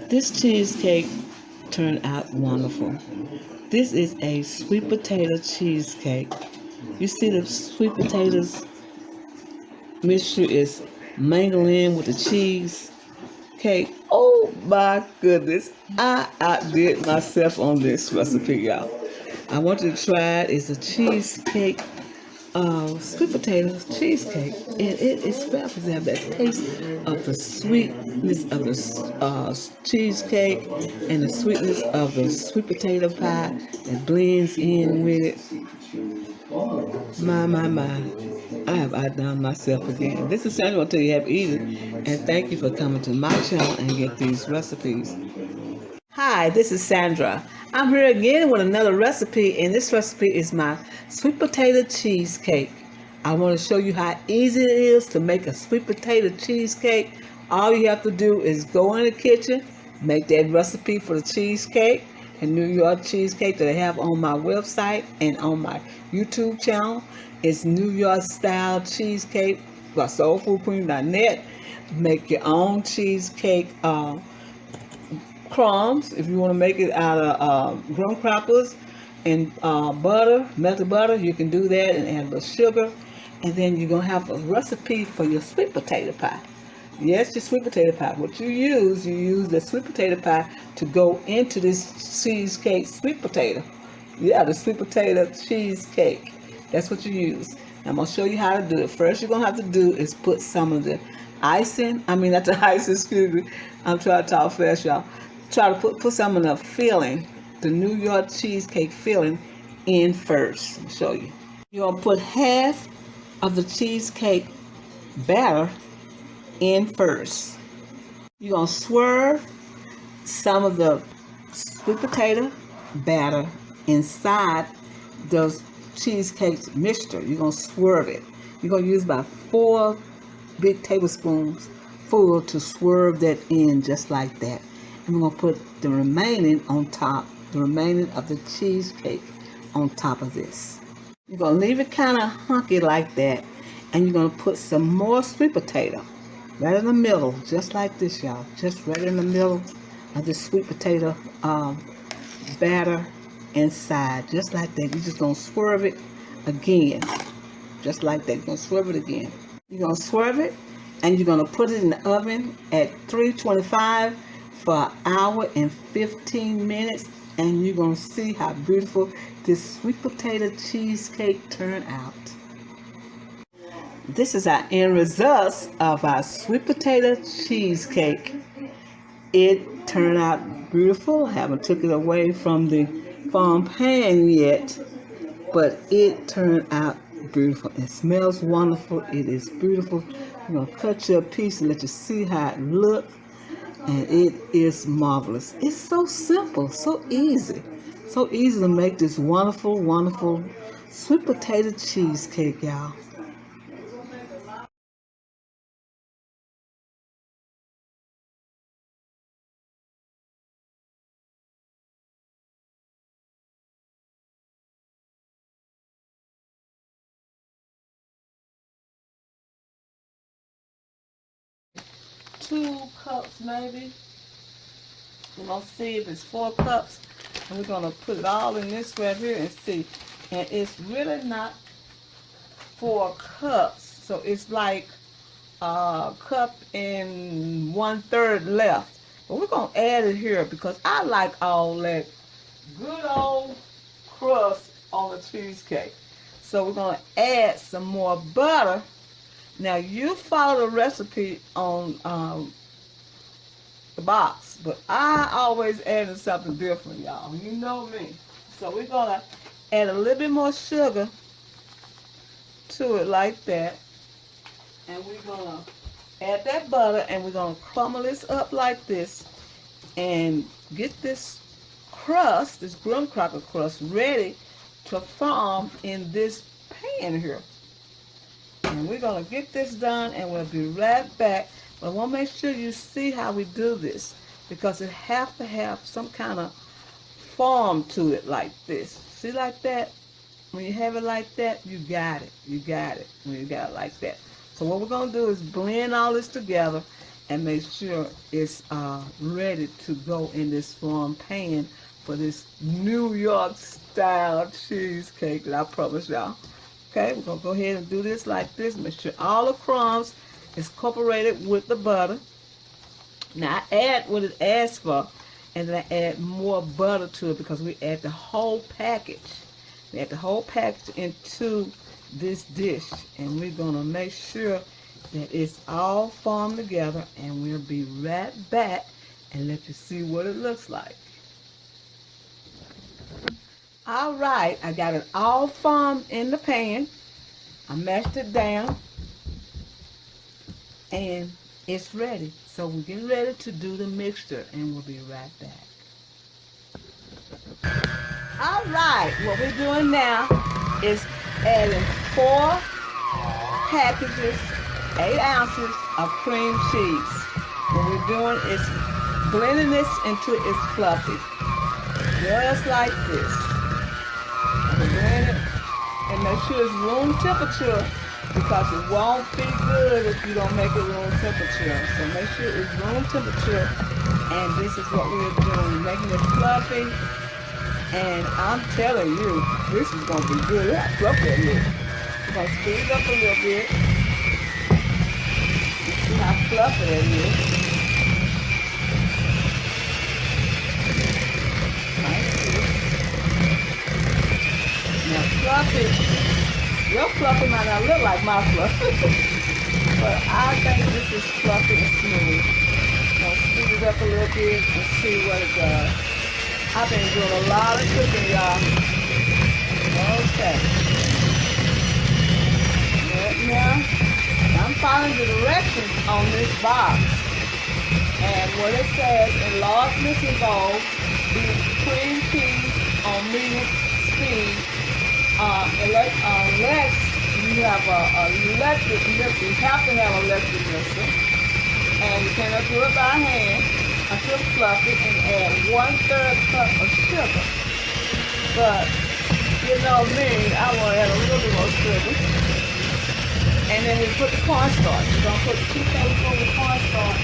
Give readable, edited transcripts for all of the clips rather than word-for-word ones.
This cheesecake turned out wonderful. This is a sweet potato cheesecake. You see the sweet potatoes mixture is mingling with the cheese cake. Oh my goodness. I outdid myself on this recipe, y'all. I want you to try it. It's a cheesecake, sweet potato cheesecake. And it is fabulous to have that taste of the sweetness of the cheesecake and the sweetness of the sweet potato pie that blends in with it. My. I have outdone myself again. This is Sandra. I'll tell you happy eating. And thank you for coming to my channel and get these recipes. Hi, this is Sandra. I'm here again with another recipe, and this recipe is my sweet potato cheesecake. I want to show you how easy it is to make a sweet potato cheesecake. All you have to do is go in the kitchen, make that recipe for the cheesecake and New York cheesecake that I have on my website and on my YouTube channel. It's New York style cheesecake by soulfoodqueen.net. Make your own cheesecake crumbs if you want to make it out of graham crackers and butter, melted butter. You can do that and add a little sugar, and then you're gonna have a recipe for your sweet potato pie. Yes, your sweet potato pie. What you use the sweet potato pie to go into this cheesecake sweet potato. Yeah, the sweet potato cheesecake. That's what you use. I'm gonna show you how to do it. First, you're gonna have to do is put some of the icing. I mean, not the icing. Excuse me. I'm trying to talk fast, y'all. Try to put some of the filling, the New York cheesecake filling, in first. I'll show you. You're gonna put half of the cheesecake batter in first. You're gonna swerve some of the sweet potato batter inside the cheesecake mixture. You're gonna swerve it. You're gonna use about 4 big tablespoons full to swerve that in just like that. And we're gonna put the remaining on top, the remaining of the cheesecake on top of this. You're gonna leave it kind of hunky like that, and you're gonna put some more sweet potato right in the middle, just like this, y'all. Just right in the middle of the sweet potato batter inside, just like that. You're just gonna swerve it again, just like that. You're gonna swerve it again. You're gonna swerve it, and you're gonna put it in the oven at 325 for an hour and 15 minutes, and you're gonna see how beautiful this sweet potato cheesecake turned out. This is our end result of our sweet potato cheesecake. It turned out beautiful. I haven't took it away from the foam pan yet, but it turned out beautiful. It smells wonderful. It is beautiful. I'm gonna cut you a piece and let you see how it looks, and it is marvelous. It's so simple, so easy to make this wonderful, wonderful sweet potato cheesecake, y'all. Two cups maybe. We're gonna see if it's 4 cups, and we're gonna put it all in this right here and see. And it's really not 4 cups, so it's like a cup and 1/3 left. But we're gonna add it here because I like all that good old crust on the cheesecake. So we're gonna add some more butter. Now you follow the recipe on the box, but I always added something different, y'all. You know me. So we're gonna add a little bit more sugar to it like that, and we're gonna add that butter, and we're gonna crumble this up like this and get this crust, this graham cracker crust, ready to form in this pan here. And we're gonna get this done, and we'll be right back. But I want to make sure you see how we do this, because it has to have some kind of form to it like this. See, like that? When you have it like that, you got it. You got it when you got it like that. So what we're going to do is blend all this together, and make sure it's ready to go in this form pan for this New York style cheesecake that I promised y'all. Okay, we're gonna go ahead and do this like this. Make sure all the crumbs is incorporated with the butter. Now I add what it asks for, and then I add more butter to it because we add the whole package. We add the whole package into this dish, and we're gonna make sure that it's all formed together, and we'll be right back and let you see what it looks like. All right, I got it all formed in the pan. I mashed it down, and it's ready. So we're getting ready to do the mixture, and we'll be right back. All right, what we're doing now is adding 4 packages, 8 ounces of cream cheese. What we're doing is blending this until it's fluffy, just like this. Blend it and make sure it's room temperature because it won't be good if you don't make it room temperature. So make sure it's room temperature, and this is what we're doing, making it fluffy. And I'm telling you, this is going to be good. Look how fluffy it is. We're going to speed it up a little bit. See how fluffy it is. Nice. Now fluffy, your fluffy might not look like my fluffy, but I think this is fluffy and smooth. I'm going to speed it up a little bit and see what it does. I've been doing a lot of cooking, y'all. Okay. Now, I'm following the directions on this box. And what it says, enlarge mixing bowl, beat cream cheese on medium speed. Unless you have an electric mixer, you have to have an electric mixer. And you cannot do it by hand until fluffy, and add 1/3 cup of sugar. But you know me, I want to add a little bit more sugar. And then we put the cornstarch. We're going to put 2 tablespoons of cornstarch.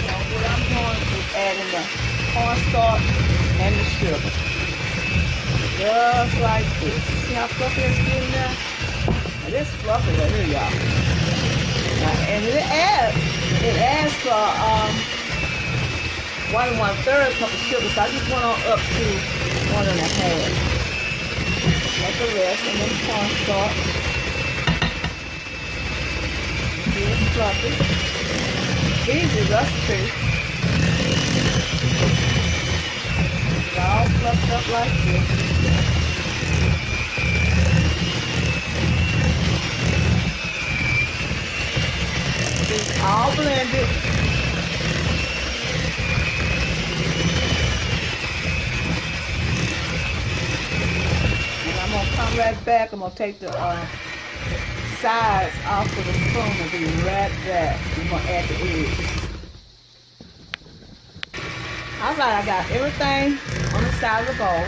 Now what I'm doing is adding the cornstarch and the sugar. Just like this. See how fluffy it's getting there? Now this is fluffy right here, y'all. And it adds for 1/3 cup of sugar, so I just went on up to 1.5. That's the rest, and then cornstarch. It's fluffy. Easy recipe. It's all fluffed up like this. It's all blended. And I'm going to come right back. I'm going to take the sides off of the spoon and be right back. I'm going to add the eggs. Alright, I got everything on the side of the bowl.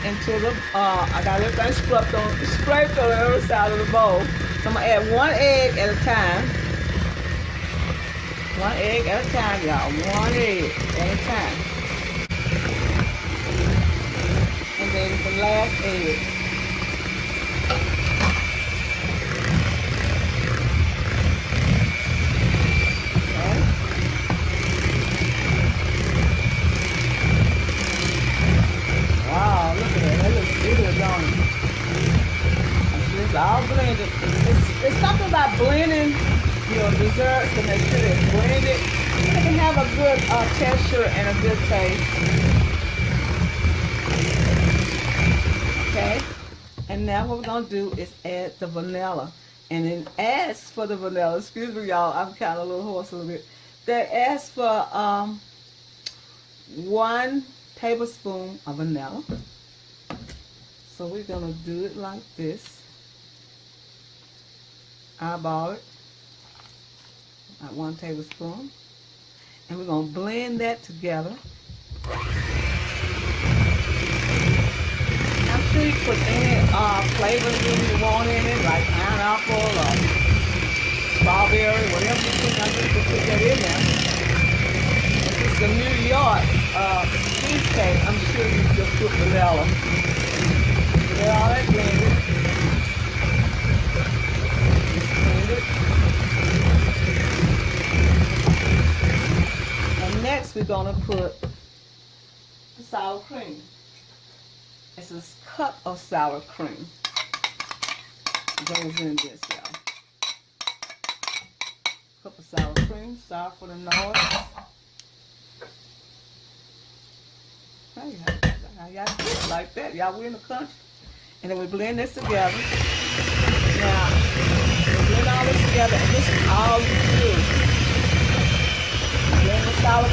Into the, I got everything scraped on every side of the bowl. So I'm going to add 1 egg at a time. 1 egg at a time, y'all. 1 egg at a time. And then the last egg. Okay. Wow, look at that. That looks good, don't it? It's all blended. It's something about blending your desserts to make sure it's blended. It can have a good texture and a good taste. Okay, and now what we're gonna do is add the vanilla, and then asks for the vanilla. Excuse me, y'all. I'm kind of a little hoarse a little bit. They ask for 1 tablespoon of vanilla. So we're gonna do it like this. Eyeball it. 1 tablespoon, and we're going to blend that together. I'm sure you put any flavors you want in it, like pineapple or strawberry, whatever you think, I just put that in there. This is the New York cheesecake. I'm sure you just put vanilla. Get all that blended. And next we're gonna put the sour cream. It's a cup of sour cream. Goes in this, y'all. Cup of sour cream, sour for the noise. Hey, y'all do it like that. Y'all, we're in the country. And then we blend this together. Now, we blend all this together, and this is all you do. Blend the sour